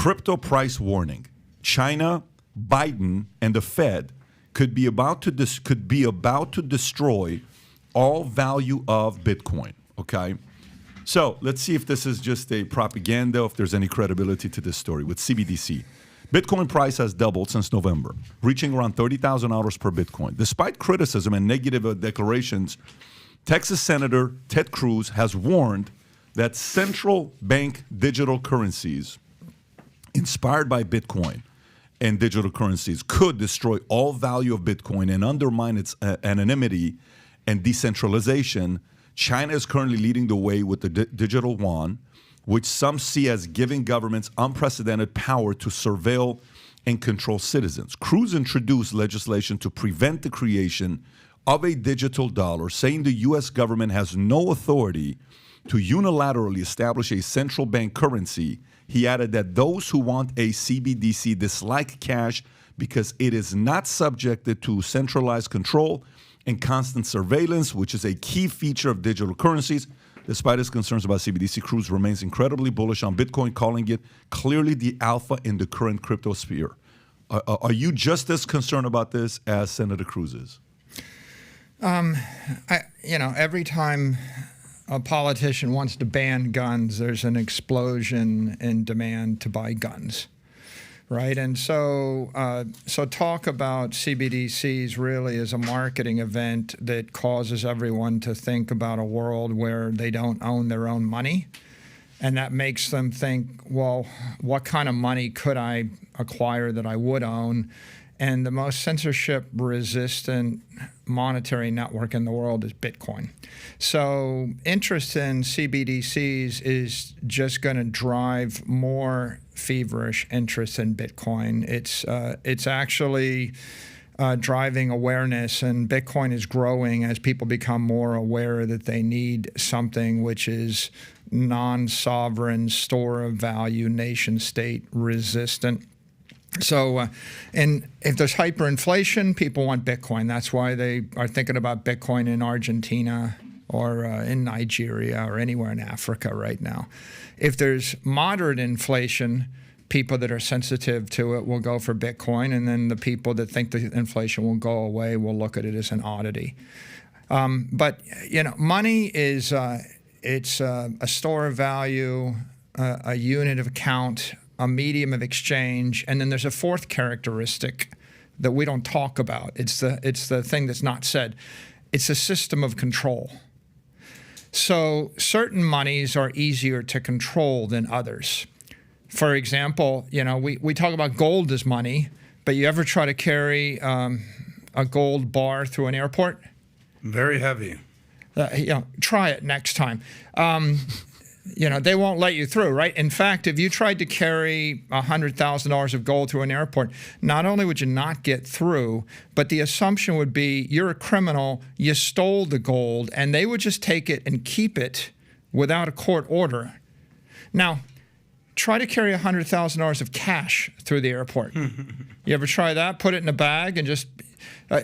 crypto price warning. China, Biden, and the Fed could be about to destroy all value of Bitcoin. Okay, so let's see if this is just a propaganda, if there's any credibility to this story. With CBDC, Bitcoin price has doubled since November, reaching around $30,000 per Bitcoin. Despite criticism and negative declarations, Texas Senator Ted Cruz has warned that central bank digital currencies inspired by Bitcoin and digital currencies could destroy all value of Bitcoin and undermine its anonymity and decentralization. China is currently leading the way with the digital yuan, which some see as giving governments unprecedented power to surveil and control citizens. Cruz introduced legislation to prevent the creation of a digital dollar, saying the U.S. government has no authority to unilaterally establish a central bank currency. He added that those who want a CBDC dislike cash because it is not subjected to centralized control and constant surveillance, which is a key feature of digital currencies. Despite his concerns about CBDC, Cruz remains incredibly bullish on Bitcoin, calling it clearly the alpha in the current crypto sphere. Are you just as concerned about this as Senator Cruz is? Every time a politician wants to ban guns, there's an explosion in demand to buy guns, right? And so talk about CBDCs really as a marketing event that causes everyone to think about a world where they don't own their own money. And that makes them think, well, what kind of money could I acquire that I would own? And the most censorship-resistant monetary network in the world is Bitcoin. So interest in CBDCs is just going to drive more feverish interest in Bitcoin. It's actually driving awareness, and Bitcoin is growing as people become more aware that they need something which is non-sovereign, store of value, nation-state resistant. So, and if there's hyperinflation, people want Bitcoin. That's why they are thinking about Bitcoin in Argentina or in Nigeria or anywhere in Africa right now. If there's moderate inflation, people that are sensitive to it will go for Bitcoin, and then the people that think the inflation will go away will look at it as an oddity. But money is it's a store of value, a unit of account, a medium of exchange, and then there's a fourth characteristic that we don't talk about. It's the thing that's not said. It's a system of control. So certain monies are easier to control than others. For example, we talk about gold as money, but you ever try to carry a gold bar through an airport? Very heavy. Try it next time. They won't let you through, right? In fact, if you tried to carry $100,000 of gold through an airport, not only would you not get through, but the assumption would be you're a criminal, you stole the gold, and they would just take it and keep it without a court order. Now, try to carry $100,000 of cash through the airport. You ever try that? Put it in a bag and just,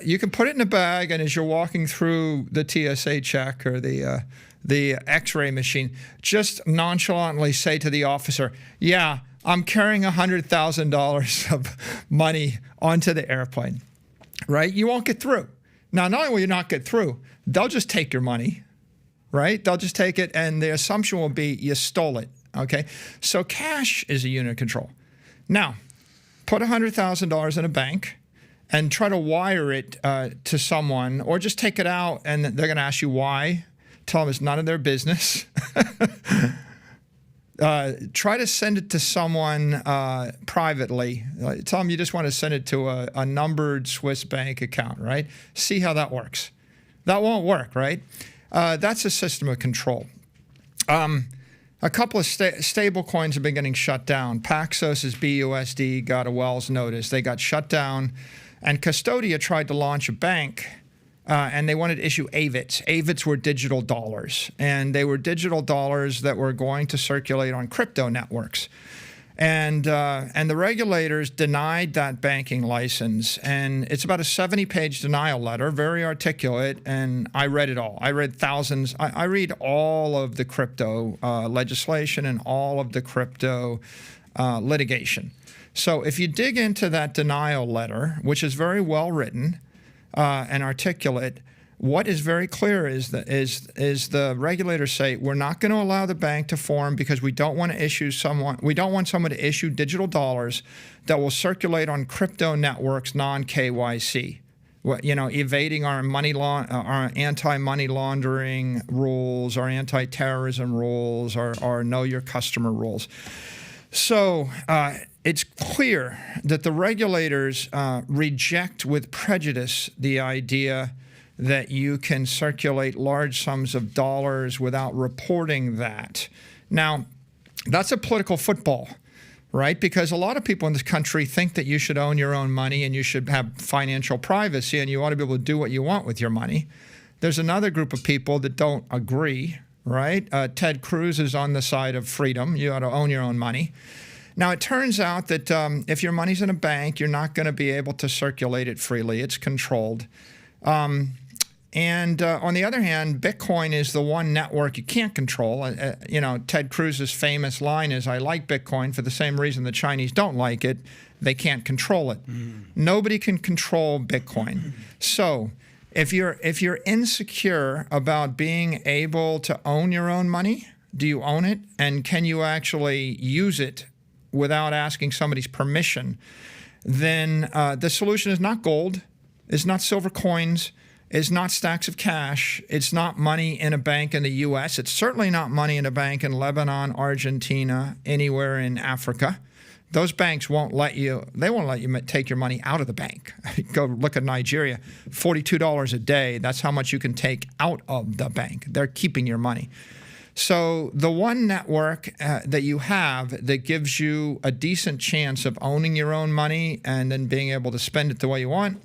you can put it in a bag, and as you're walking through the TSA check or the X-ray machine, just nonchalantly say to the officer, yeah, I'm carrying $100,000 of money onto the airplane, right? You won't get through. Now, not only will you not get through, they'll just take your money, right? They'll just take it, and the assumption will be you stole it, okay? So cash is a unit of control. Now, put $100,000 in a bank and try to wire it to someone, or just take it out and they're going to ask you why. Tell them it's none of their business. Try to send it to someone privately. Tell them you just want to send it to a numbered Swiss bank account, right? See how that works. That won't work, right? That's a system of control. A couple of stable coins have been getting shut down. Paxos's BUSD got a Wells notice. They got shut down. And Custodia tried to launch a bank, and they wanted to issue AVITs. AVITs were digital dollars, and they were digital dollars that were going to circulate on crypto networks. And the regulators denied that banking license, and it's about a 70-page denial letter, very articulate, and I read it all. I read thousands. I read all of the crypto legislation and all of the crypto litigation. So if you dig into that denial letter, which is very well written and articulate, what is very clear is that the regulators say we're not going to allow the bank to form because we don't want someone to issue digital dollars that will circulate on crypto networks non-KYC. Evading our our anti-money laundering rules, our anti-terrorism rules, our know your customer rules. So it's clear that the regulators reject with prejudice the idea that you can circulate large sums of dollars without reporting that. Now, that's a political football, right? Because a lot of people in this country think that you should own your own money and you should have financial privacy and you ought to be able to do what you want with your money. There's another group of people that don't agree, right? Ted Cruz is on the side of freedom. You ought to own your own money. Now, it turns out that if your money's in a bank, you're not going to be able to circulate it freely. It's controlled. And on the other hand, Bitcoin is the one network you can't control. Ted Cruz's famous line is, "I like Bitcoin for the same reason the Chinese don't like it. They can't control it." Nobody can control Bitcoin. So if you're insecure about being able to own your own money, do you own it? And can you actually use it without asking somebody's permission? Then the solution is not gold. It's not silver coins. It's not stacks of cash. It's not money in a bank in the U.S. It's certainly not money in a bank in Lebanon, Argentina, anywhere in Africa. Those banks won't let you, take your money out of the bank. Go look at Nigeria, $42 a day. That's how much you can take out of the bank. They're keeping your money. So the one network that you have that gives you a decent chance of owning your own money and then being able to spend it the way you want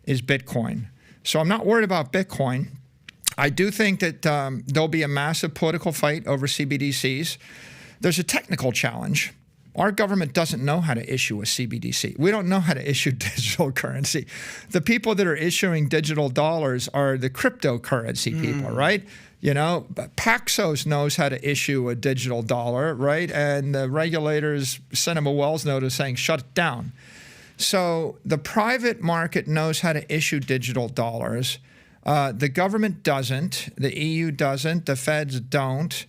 is Bitcoin. So I'm not worried about Bitcoin. I do think that there'll be a massive political fight over CBDCs. There's a technical challenge. Our government doesn't know how to issue a CBDC. We don't know how to issue digital currency. The people that are issuing digital dollars are the cryptocurrency people, right? Paxos knows how to issue a digital dollar, right? And the regulators sent him a Wells notice saying, shut it down. So the private market knows how to issue digital dollars. The government doesn't. The EU doesn't. The feds don't.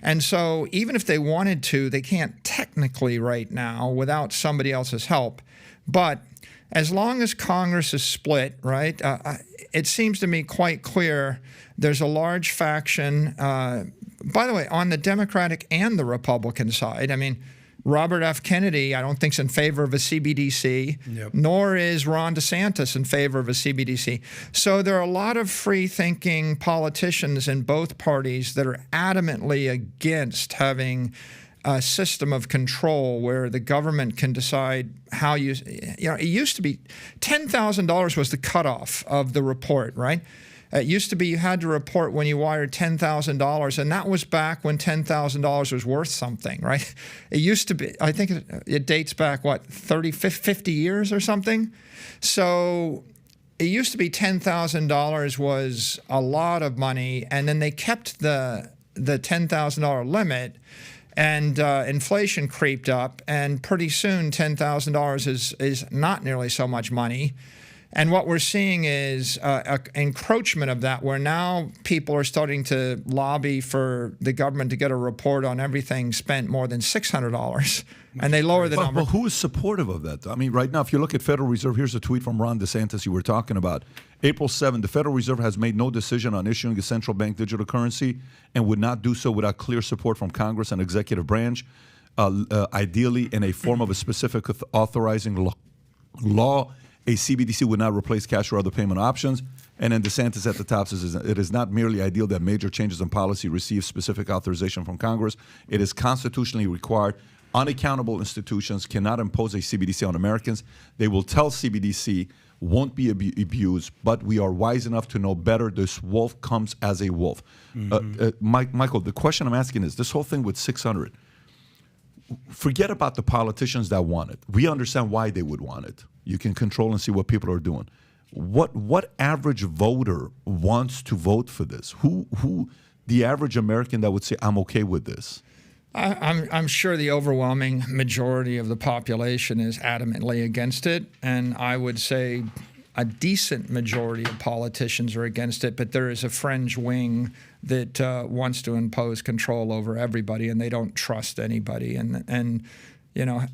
And so even if they wanted to, they can't technically right now without somebody else's help. But as long as Congress is split, right, it seems to me quite clear there's a large faction, by the way, on the Democratic and the Republican side. I mean, Robert F. Kennedy, I don't think, is in favor of a CBDC, nor is Ron DeSantis in favor of a CBDC. So there are a lot of free-thinking politicians in both parties that are adamantly against having a system of control where the government can decide how it used to be $10,000 was the cutoff of the report, right? It used to be you had to report when you wired $10,000, and that was back when $10,000 was worth something, right? It used to be, I think it dates back, 50 years or something? So it used to be $10,000 was a lot of money, and then they kept the $10,000 limit, and inflation creeped up, and pretty soon $10,000 is not nearly so much money. And what we're seeing is an encroachment of that, where now people are starting to lobby for the government to get a report on everything spent more than $600, and they lower the number. Well, who is supportive of that? I mean, right now, if you look at Federal Reserve, here's a tweet from Ron DeSantis you were talking about. April 7, the Federal Reserve has made no decision on issuing a central bank digital currency and would not do so without clear support from Congress and executive branch, ideally in a form of a specific authorizing law. A CBDC would not replace cash or other payment options. And then DeSantis at the top says it is not merely ideal that major changes in policy receive specific authorization from Congress. It is constitutionally required. Unaccountable institutions cannot impose a CBDC on Americans. They will tell CBDC won't be abused, but we are wise enough to know better. This wolf comes as a wolf. Michael, the question I'm asking is, this whole thing with 600, forget about the politicians that want it. We understand why they would want it. You can control and see what people are doing. What average voter wants to vote for this? Who the average American that would say, I'm okay with this? I'm sure the overwhelming majority of the population is adamantly against it, and I would say a decent majority of politicians are against it, but there is a fringe wing that wants to impose control over everybody, and they don't trust anybody. And you know,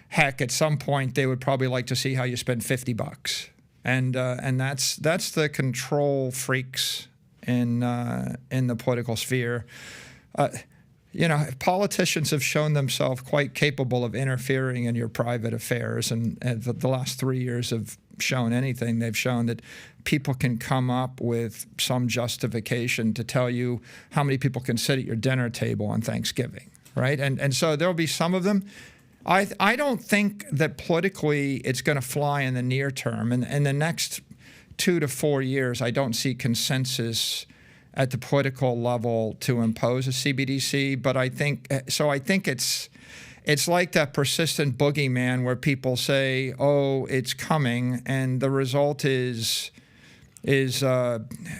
heck, at some point they would probably like to see how you spend $50, and that's the control freaks in the political sphere. You know, politicians have shown themselves quite capable of interfering in your private affairs, and the last 3 years have shown anything. They've shown that people can come up with some justification to tell you how many people can sit at your dinner table on Thanksgiving, right? And so there'll be some of them. I don't think that politically it's going to fly in the near term. And in the next 2 to 4 years, I don't see consensus at the political level to impose a CBDC, but I think it's like that persistent boogeyman where people say, "Oh, it's coming," and the result is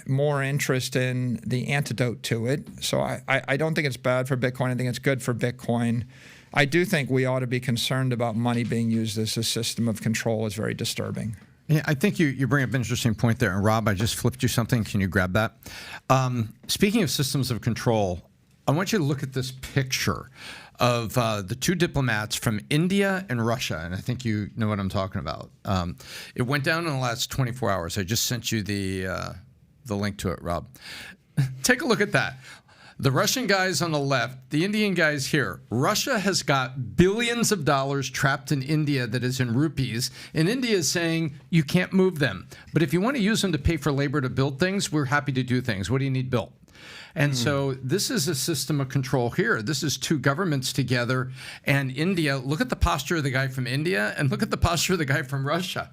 more interest in the antidote to it. So I don't think it's bad for Bitcoin. I think it's good for Bitcoin. I do think we ought to be concerned about money being used as a system of control. Is very disturbing. Yeah, I think you bring up an interesting point there. And Rob, I just flipped you something. Can you grab that? Speaking of systems of control, I want you to look at this picture of the two diplomats from India and Russia. And I think you know what I'm talking about. It went down in the last 24 hours. I just sent you the link to it, Rob. Take a look at that. The Russian guys on the left, the Indian guys here. Russia has got billions of dollars trapped in India that is in rupees, and India is saying you can't move them. But if you want to use them to pay for labor to build things, we're happy to do things. What do you need built? And so this is a system of control here. This is two governments together, and India. Look at the posture of the guy from India, and look at the posture of the guy from Russia.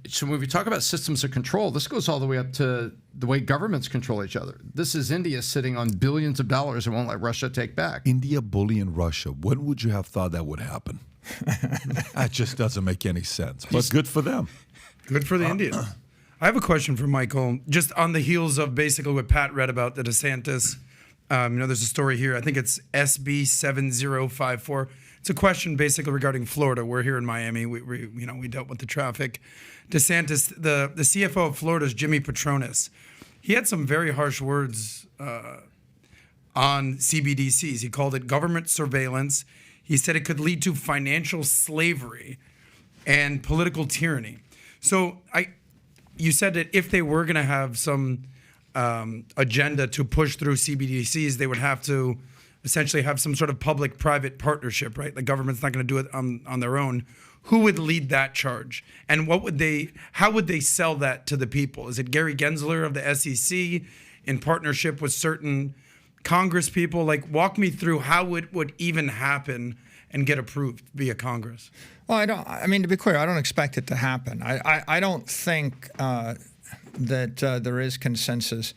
So when we talk about systems of control, this goes all the way up to the way governments control each other. This is India sitting on billions of dollars and won't let Russia take back. India bullying Russia. When would you have thought that would happen? That just doesn't make any sense. But good for them. Good for the Indians. I have a question for Michael. Just on the heels of basically what Pat read about the DeSantis, there's a story here. I think it's SB 7054. It's a question basically regarding Florida. We're here in Miami. We dealt with the traffic. DeSantis, the CFO of Florida is Jimmy Patronis. He had some very harsh words on CBDCs. He called it government surveillance. He said it could lead to financial slavery and political tyranny. So you said that if they were going to have some agenda to push through CBDCs, they would have to essentially have some sort of public-private partnership, right? The government's not going to do it on their own. Who would lead that charge? And how would they sell that to the people? Is it Gary Gensler of the SEC in partnership with certain Congress people? Like, walk me through how it would even happen and get approved via Congress. Well, to be clear, I don't expect it to happen. I don't think that there is consensus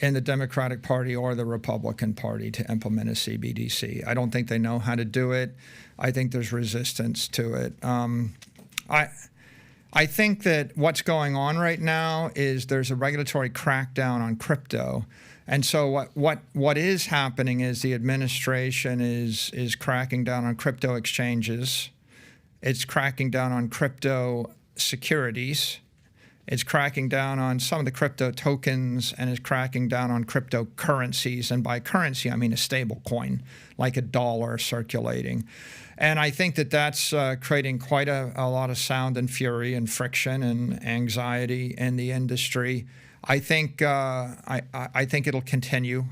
in the Democratic Party or the Republican Party to implement a CBDC. I don't think they know how to do it. I think there's resistance to it. I think that what's going on right now is there's a regulatory crackdown on crypto. And so what is happening is the administration is cracking down on crypto exchanges. It's cracking down on crypto securities. It's cracking down on some of the crypto tokens, and it's cracking down on cryptocurrencies. And by currency, I mean a stable coin, like a dollar circulating. And I think that that's creating quite a lot of sound and fury and friction and anxiety in the industry. I think I think it'll continue.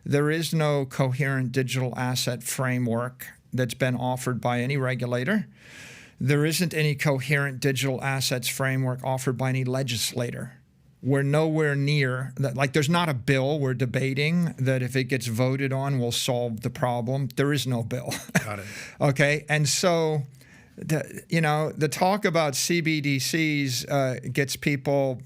There is no coherent digital asset framework that's been offered by any regulator. There isn't any coherent digital assets framework offered by any legislator. We're nowhere near that. Like, there's not a bill we're debating that if it gets voted on will solve the problem. There is no bill. Got it. Okay, and so the talk about CBDCs gets people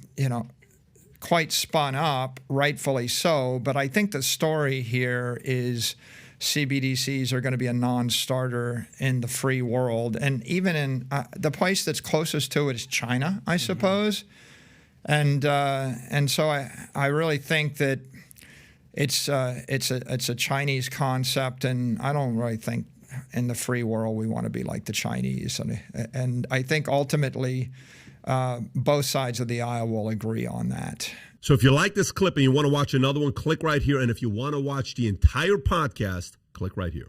quite spun up, rightfully so. But I think the story here is CBDCs are going to be a non-starter in the free world. And even in the place that's closest to it is China, I suppose. And so I really think that it's a Chinese concept, and I don't really think in the free world we want to be like the Chinese. And I think ultimately both sides of the aisle will agree on that. So if you like this clip and you want to watch another one, click right here. And if you want to watch the entire podcast, click right here.